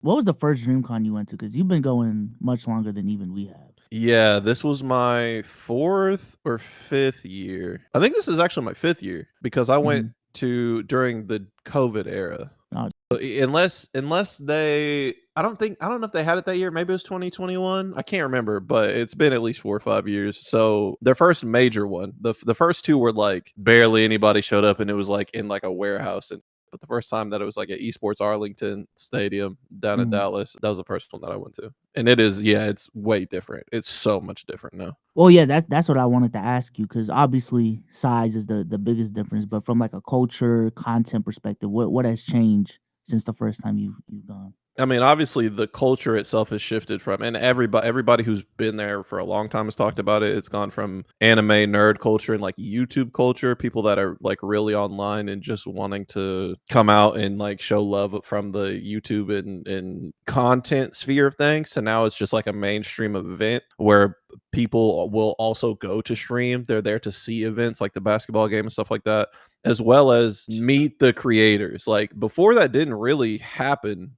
What was the first DreamCon you went to? Because you've been going much longer than even we have. Yeah, this was my 4th or 5th year. I think this is actually my 5th year because I went Mhm. to during the COVID era. Oh, Unless they I don't know if they had it that year, maybe it was 2021. I can't remember, but it's been at least 4 or 5 years. So their first major one, the first two were like barely anybody showed up and it was like in like a warehouse. And but the first time that it was like at Esports Arlington Stadium down in mhm. Dallas, that was the first one that I went to. And it is, yeah, it's way different. It's so much different now. Well, yeah, that's what I wanted to ask you because obviously size is the biggest difference, but from like a culture, content perspective, what has changed since the first time you've gone? I mean, obviously the culture itself has shifted from, and everybody who's been there for a long time has talked about it. It's gone from anime nerd culture and like YouTube culture, people that are like really online and just wanting to come out and like show love from the YouTube and content sphere of things. So now it's just like a mainstream event where people will also go to stream. They're there to see events like the basketball game and stuff like that, as well as meet the creators. Like before that didn't really happen.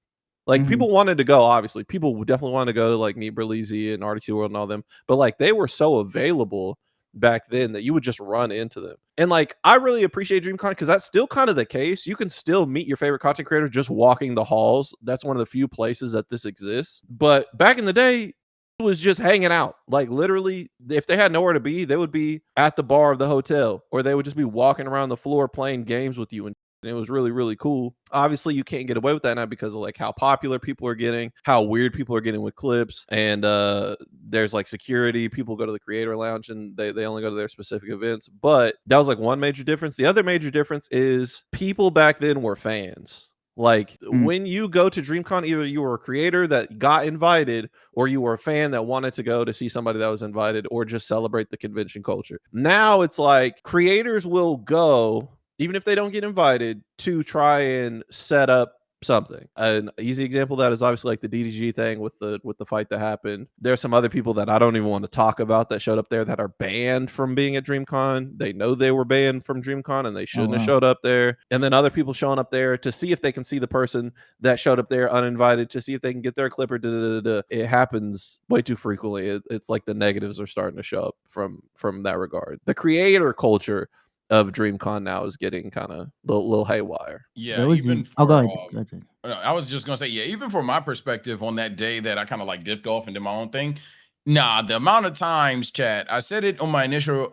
Like Mhm. people wanted to go, obviously. People definitely wanted to go to like Meet Berlizzi and RDT World and all them, but like they were so available back then that you would just run into them. And like I really appreciate DreamCon because that's still kind of the case. You can still meet your favorite content creator just walking the halls. That's one of the few places that this exists. But back in the day, it was just hanging out. Like literally, if they had nowhere to be, they would be at the bar of the hotel, or they would just be walking around the floor playing games with you and it was really really cool. Obviously you can't get away with that now because of like how popular people are getting, how weird people are getting with clips, and there's like security. People go to the creator lounge and they only go to their specific events. But that was like one major difference. The other major difference is people back then were fans. Like Mm. when you go to DreamCon, either you were a creator that got invited or you were a fan that wanted to go to see somebody that was invited or just celebrate the convention culture. Now it's like creators will go even if they don't get invited to try and set up something. An easy example of that is obviously like the DDG thing with the fight that happened. There's some other people that I don't even want to talk about that showed up there that are banned from being at DreamCon. They know they were banned from DreamCon and they Oh shouldn't have wow. showed up there. And then other people showing up there to see if they can see the person that showed up there uninvited to see if they can get their clip or it happens way too frequently. It's like the negatives are starting to show up from that regard. The creator culture of DreamCon now is getting kind of little haywire. Yeah, There was even the Oh, go for ahead. Go ahead. I was just gonna say, yeah, even from my perspective on that day that I kind of like dipped off and did my own thing. Nah, the amount of times, chat, I said it on my initial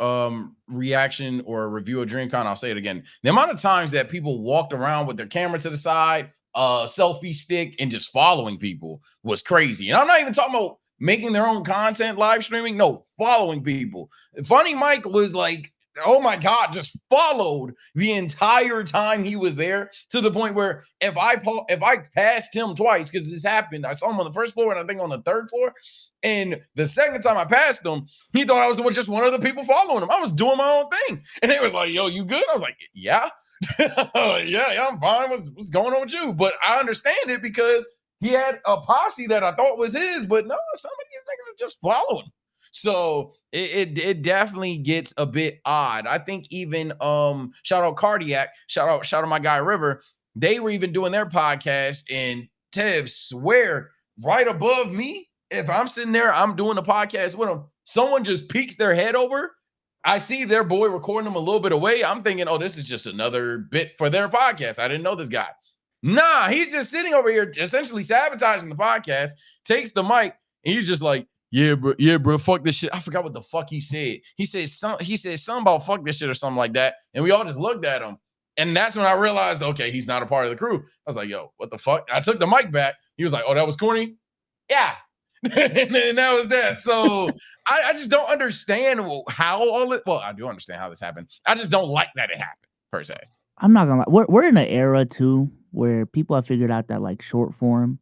reaction or review of DreamCon, I'll say it again. The amount of times that people walked around with their camera to the side, selfie stick, and just following people was crazy. And I'm not even talking about making their own content, live streaming. No, following people. Funny Mike was like, oh my God, just followed the entire time he was there to the point where if I passed him twice, because this happened, I saw him on the first floor and I think on the third floor. And the second time I passed him, he thought I was just one of the people following him. I was doing my own thing. And he was like, yo, you good? I was like, yeah. Yeah, I'm fine. What's going on with you? But I understand it because he had a posse that I thought was his, but no, some of these niggas are just following. So it definitely gets a bit odd. I think even shout out Cardiac, shout out my guy River. They were even doing their podcast, and Tev swear right above me, if I'm sitting there, I'm doing the podcast with them. Someone just peeks their head over. I see their boy recording them a little bit away. I'm thinking, oh, this is just another bit for their podcast. I didn't know this guy. Nah, he's just sitting over here essentially sabotaging the podcast, takes the mic, and he's just like, yeah, bro, fuck this shit. I forgot what the fuck he said. He said something about fuck this shit or something like that. And we all just looked at him. And that's when I realized, okay, he's not a part of the crew. I was like, yo, what the fuck? I took the mic back. He was like, oh, that was corny? Yeah. And that was that. So I just don't understand how all it, well, I do understand how this happened. I just don't like that it happened, per se. I'm not gonna lie. We're in an era too where people have figured out that like short form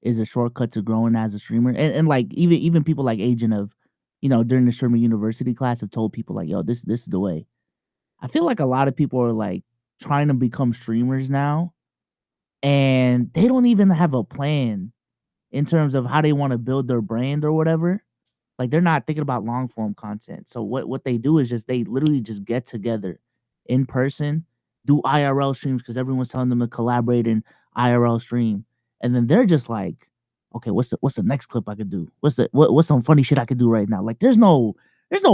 is a shortcut to growing as a streamer, and like even people like Agent of, during the streamer university class have told people like, yo, this is the way. I feel like a lot of people are like trying to become streamers now, and they don't even have a plan in terms of how they want to build their brand or whatever. Like they're not thinking about long form content. So what they do is just they literally just get together in person, do IRL streams because everyone's telling them to collaborate in IRL stream. and then they're just like, okay, what's the next clip I could do? What's some funny shit I could do right now? Like there's no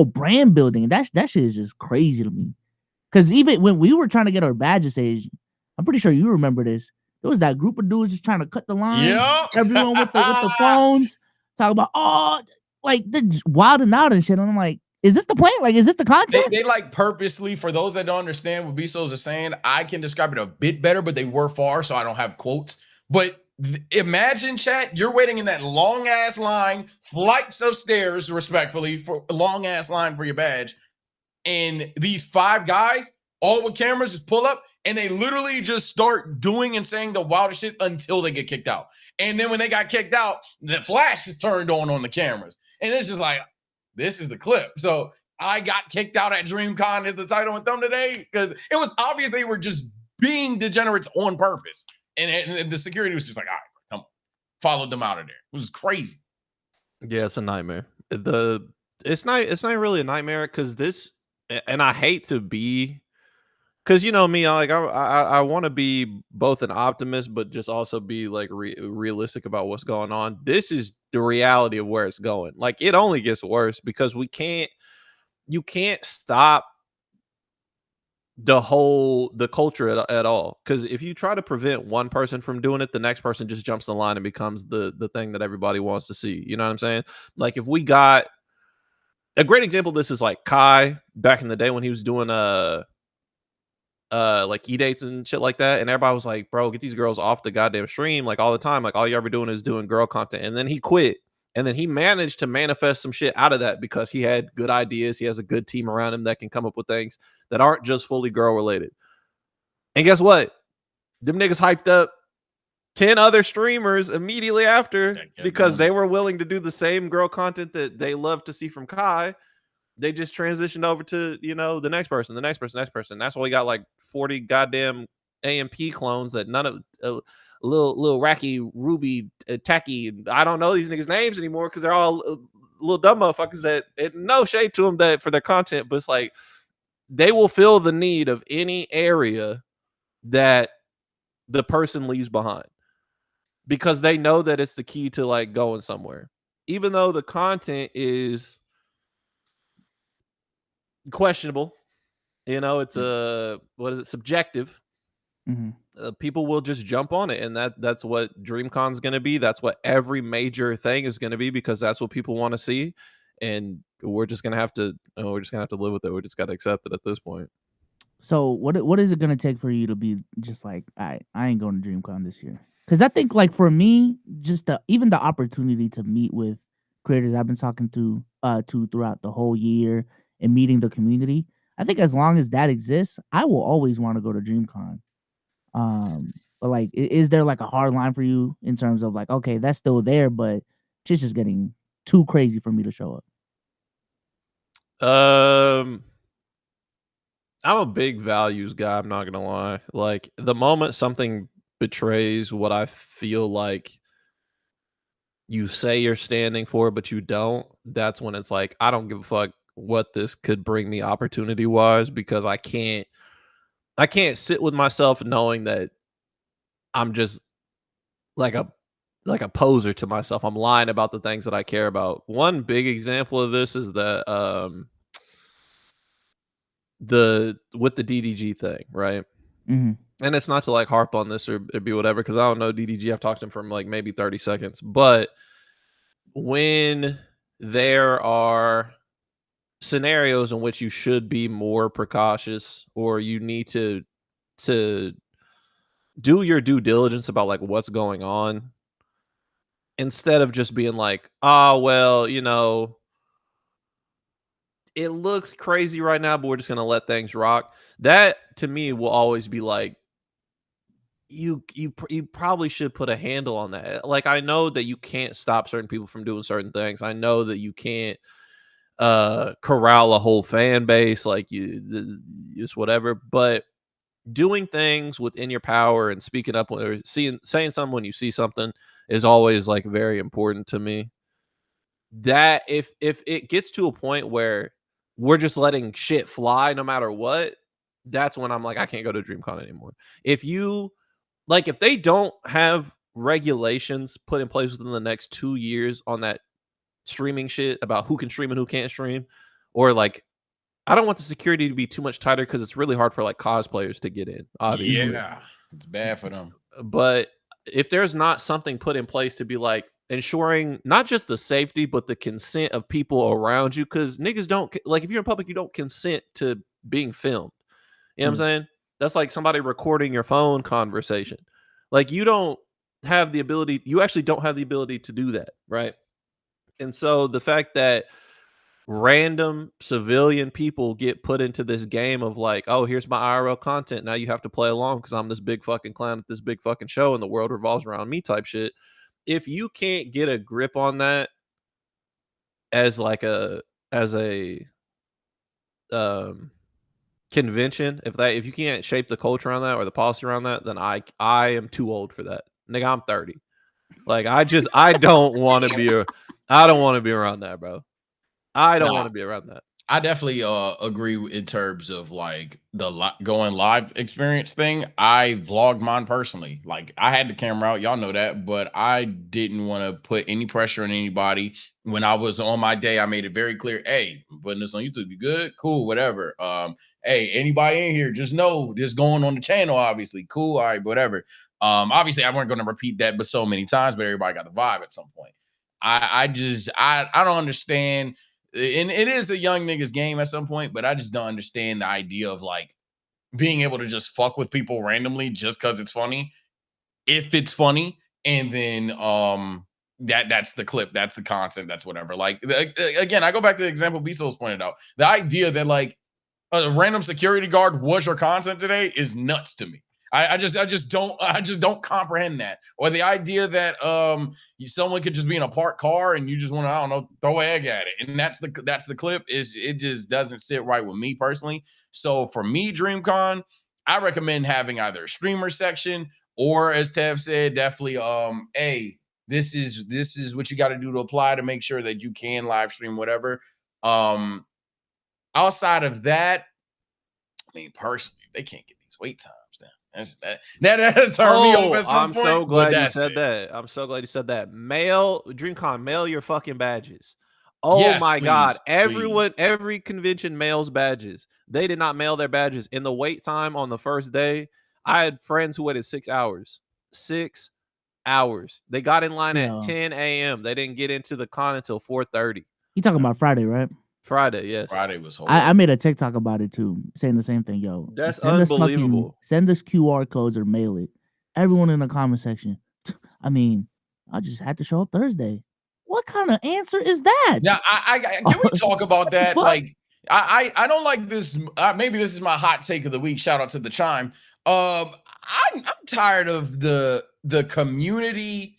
brand building. That shit is just crazy to me. Cause even when we were trying to get our badges stage, I'm pretty sure you remember this. There was that group of dudes just trying to cut the line. Yep. Everyone with the phones talking about like they're just wilding out and shit. And I'm like, is this the plan? Like, is this the content? They like purposely, for those that don't understand what Bezos is saying, I can describe it a bit better, but they were far, so I don't have quotes. But imagine, chat, you're waiting in that long ass line, flights of stairs, respectfully, for a long ass line for your badge. And these 5 guys, all with cameras, just pull up and they literally just start doing and saying the wildest shit until they get kicked out. And then when they got kicked out, the flash is turned on the cameras. And it's just like, this is the clip. So I got kicked out at Dreamcon is the title and thumb today because it was obvious they were just being degenerates on purpose. And the security was just like, all right, come on, followed them out of there. It was crazy. Yeah, it's a nightmare. It's not really a nightmare because this, and I hate to be, because you know me, I want to be both an optimist, but just also be like realistic about what's going on. This is the reality of where it's going. Like it only gets worse because you can't stop the culture at all. Because if you try to prevent one person from doing it, the next person just jumps the line and becomes the thing that everybody wants to see. You know what I'm saying? Like if we got a great example of this is like Kai back in the day when he was doing like e-dates and shit like that, and everybody was like, bro, get these girls off the goddamn stream like all the time, like all you ever doing is doing girl content. And then he quit, and then he managed to manifest some shit out of that because he had good ideas. He has a good team around him that can come up with things that aren't just fully girl related. And guess what, them niggas hyped up 10 other streamers immediately after because they were willing to do the same girl content that they love to see from Kai. They just transitioned over to, you know, the next person. That's why we got like 40 goddamn AMP clones that none of little Racky, Ruby, Tacky. I don't know these niggas' names anymore because they're all little dumb motherfuckers that no shade to them that for their content, but it's like they will fill the need of any area that the person leaves behind because they know that it's the key to like going somewhere, even though the content is questionable. You know, it's subjective. People will just jump on it, and that's what DreamCon's going to be. That's what every major thing is going to be because that's what people want to see, and we're just going to have to live with it. We just got to accept it at this point. So what is it gonna take for you to be just like, I ain't going to DreamCon this year? Because I think like for me, just even the opportunity to meet with creators I've been talking to throughout the whole year and meeting the community, I think as long as that exists, I will always want to go to DreamCon. But like, is there like a hard line for you in terms of like, okay, that's still there, but it's just getting too crazy for me to show up? I'm a big values guy. I'm not gonna lie. Like the moment something betrays what I feel like you say you're standing for, but you don't, that's when it's like, I don't give a fuck what this could bring me opportunity wise, because I can't sit with myself knowing that I'm just like a poser to myself. I'm lying about the things that I care about. One big example of this is that with the DDG thing, right? And it's not to like harp on this or be whatever, because I don't know DDG. I've talked to him for like maybe 30 seconds. But when there are scenarios in which you should be more precautious, or you need to do your due diligence about like what's going on, instead of just being like, well, you know, it looks crazy right now, but we're just gonna let things rock. That to me will always be like, you probably should put a handle on that. Like, I know that you can't stop certain people from doing certain things. I know that you can't corral a whole fan base, like it's whatever, but doing things within your power and speaking up or saying something when you see something is always like very important to me. That if it gets to a point where we're just letting shit fly no matter what, that's when I'm like, I can't go to DreamCon anymore. If they don't have regulations put in place within the next 2 years on that streaming shit about who can stream and who can't stream, or like I don't want the security to be too much tighter because it's really hard for like cosplayers to get in, obviously. Yeah, it's bad for them. But if there's not something put in place to be like ensuring not just the safety but the consent of people around you, because niggas don't like if you're in public, you don't consent to being filmed. You know what I'm saying? That's like somebody recording your phone conversation. Like you don't have the ability, you actually don't have the ability to do that, right? And so the fact that random civilian people get put into this game of like, oh, here's my IRL content. Now you have to play along because I'm this big fucking clown at this big fucking show and the world revolves around me type shit. If you can't get a grip on that as like a convention, if you can't shape the culture around that or the policy around that, then I am too old for that. Nigga, I'm 30. Like I don't want to be around that, bro. I don't want to be around that. I definitely agree in terms of like the going live experience thing. I vlogged mine personally. Like I had the camera out, y'all know that, but I didn't want to put any pressure on anybody. When I was on my day, I made it very clear, hey, I'm putting this on YouTube. You good? Cool, whatever. Hey, anybody in here, just know this going on the channel, obviously. Cool, all right, whatever. Obviously I weren't going to repeat that but so many times, but everybody got the vibe at some point. I don't understand. And it is a young niggas game at some point, but I just don't understand the idea of like being able to just fuck with people randomly just because it's funny. If it's funny, and then that's the clip, that's the content, that's whatever. Like again, I go back to the example Bezos pointed out. The idea that like a random security guard was your content today is nuts to me. I just don't comprehend that. Or the idea that someone could just be in a parked car and you just want to, I don't know, throw an egg at it. And that's the clip. It just doesn't sit right with me personally. So for me, Dreamcon, I recommend having either a streamer section or, as Tev said, definitely this is what you got to do to apply to make sure that you can live stream whatever. Outside of that, I mean, personally, they can't get these wait times down. That'll turn me off at some point. So glad you said that. I'm so glad you said that. Dreamcon, mail your fucking badges. Oh yes, my God. Everyone, every convention mails badges. They did not mail their badges. In the wait time on the first day, I had friends who waited 6 hours. 6 hours. They got in line at 10 a.m. They didn't get into the con until 4:30. You talking about Friday, right? Friday, yes. Friday was horrible. I made a TikTok about it too, saying the same thing. Yo, that's unbelievable. Send us QR codes or mail it. Everyone in the comment section. I mean, I just had to show up Thursday. What kind of answer is that? Yeah, I can we talk about that? Like, I don't like this. Maybe this is my hot take of the week. Shout out to the Chime. I'm tired of the community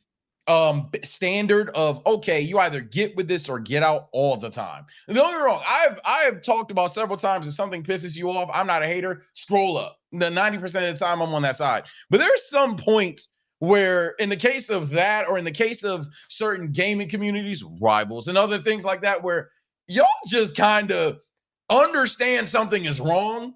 standard of, okay, you either get with this or get out all the time. And don't get me wrong, I have talked about several times, if something pisses you off, I'm not a hater, scroll up. The 90% of the time I'm on that side. But there's some points where, in the case of that, or in the case of certain gaming communities, rivals and other things like that, where y'all just kind of understand something is wrong,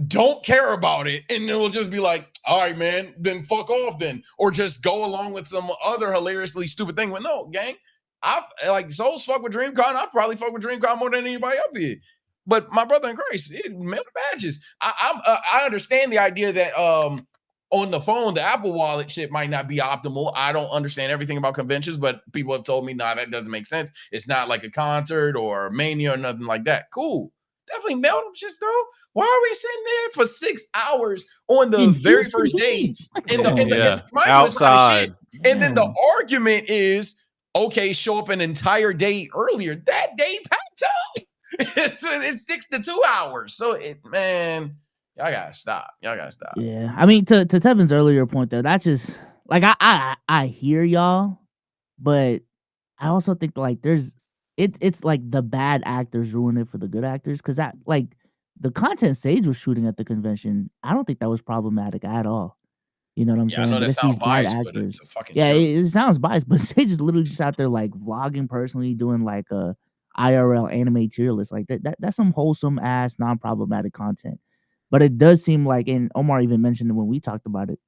don't care about it, and it will just be like, all right, man, then fuck off then. Or just go along with some other hilariously stupid thing. But no, gang, I've like Souls fuck with Dreamcon. I've probably fuck with Dreamcon more than anybody up here. But my brother in Christ, mail the badges. I understand the idea that on the phone, the Apple Wallet shit might not be optimal. I don't understand everything about conventions, but people have told me, nah, that doesn't make sense. It's not like a concert or a Mania or nothing like that. Cool. Definitely mail them shits though. Why are we sitting there for 6 hours on the very first day outside? And then the argument is, okay, show up an entire day earlier. That day packed up. It's 6 to 2 hours. So man, y'all gotta stop. Yeah, I mean, to Tevin's earlier point though, that's just like I hear y'all, but I also think like it's like the bad actors ruin it for the good actors, because that like the content Sage was shooting at the convention, I don't think that was problematic at all. You know what I'm saying? I know that sounds biased, but it's a fucking joke. It sounds biased, but Sage is literally just out there like vlogging personally, doing like a IRL anime tier list. Like that's some wholesome ass non-problematic content. But it does seem like, and Omar even mentioned it when we talked about it,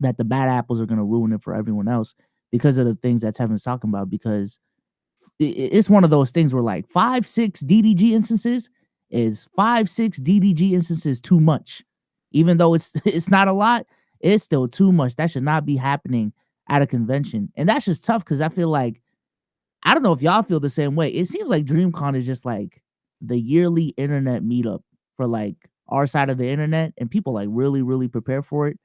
that the bad apples are gonna ruin it for everyone else because of the things that Tevin's talking about. Because it's one of those things where like 5, 6 DDG instances is 5, 6 DDG instances too much. Even though it's it's not a lot, it's still too much. That should not be happening at a convention. And that's just tough because I feel like I don't know if y'all feel the same way. It seems like DreamCon is just like the yearly internet meetup for like our side of the internet, and people like really, really prepare for it,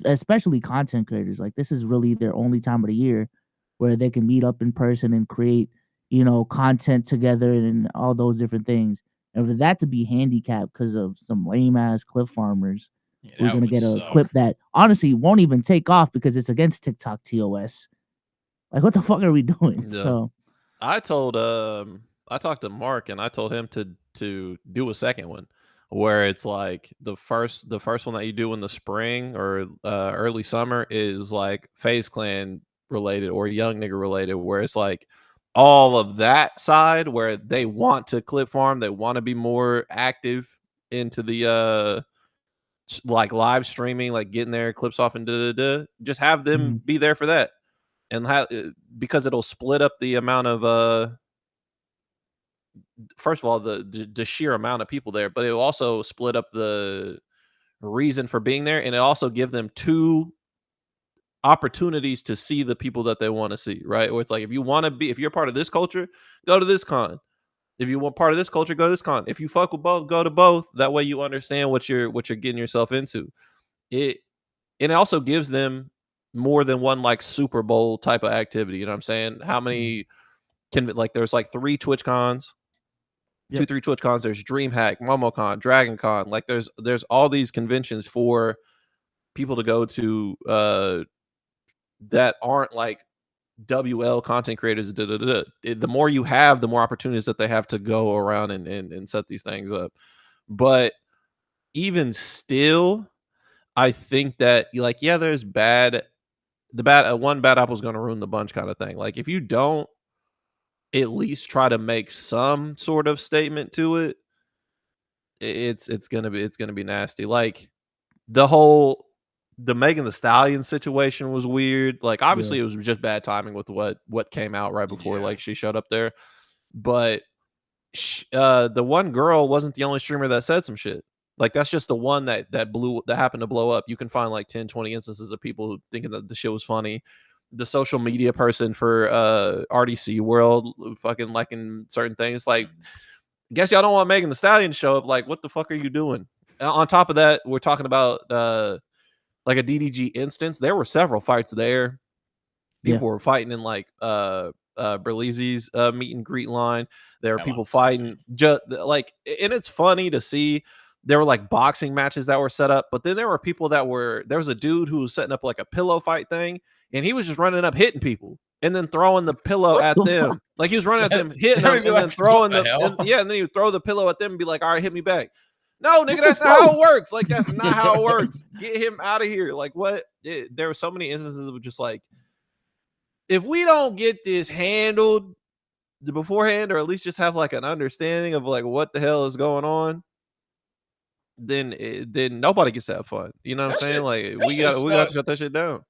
especially content creators. Like this is really their only time of the year where they can meet up in person and create, content together and all those different things. And for that to be handicapped because of some lame ass clip farmers, Yeah, we're that gonna would get a suck. clip that honestly won't even take off because it's against TikTok TOS. Like, what the fuck are we doing? Yeah. So I talked to Mark and I told him to do a second one where it's like the first one that you do in the spring or early summer is like FaZe Clan related or Young Nigga related, where it's like all of that side where they want to clip farm, they want to be more active into the like live streaming, like getting their clips off and just have them mhm, be there for that. And because it'll split up the amount of first of all the sheer amount of people there, but it will also split up the reason for being there, and it also give them two opportunities to see the people that they want to see, right? Where it's like if you're part of this culture, go to this con. If you want part of this culture, go to this con. If you fuck with both, go to both. That way you understand what you're getting yourself into. It and it also gives them more than one like Super Bowl type of activity. You know what I'm saying? How mhm. many can like there's like three Twitch cons, Yep. 3 Twitch cons. There's DreamHack, MomoCon, DragonCon. Like there's all these conventions for people to go to that aren't like WL content creators. The more you have, the more opportunities that they have to go around and set these things up. But even still, I think that like there's one bad apple is going to ruin the bunch kind of thing. Like if you don't at least try to make some sort of statement to it, it's gonna be nasty. Like the Megan the Stallion situation was weird. Like Yeah. obviously it was just bad timing with what came out right before Yeah. like she showed up there, but the one girl wasn't the only streamer that said some shit. Like that's just the one that happened to blow up. You can find like 10, 20 instances of people thinking that the shit was funny. The social media person for RDC World fucking liking certain things. Like, guess y'all don't want Megan the Stallion to show up. Like, what the fuck are you doing? On top of that, we're talking about like a DDG instance. There were several fights there. Yeah. People were fighting in like Berlizzi's meet and greet line. There were That line people was insane. fighting just like, and it's funny to see. There were like boxing matches that were set up, but then there were people there was a dude who was setting up like a pillow fight thing, and he was just running up hitting people and then throwing the pillow What at the fuck? them. Like he was running at them, hitting That them, made me and then laugh. What throwing the hell? and then you throw the pillow at them and be like, all right, hit me back. No, nigga, That's a that's not how smoke. it works. Like that's not how it works. Get him out of here. Like what? There were so many instances of just like, if we don't get this handled beforehand, or at least just have like an understanding of like what the hell is going on, then nobody gets to have fun. You know what I'm That saying? shit Like that shit we got to sucked. shut that shit down.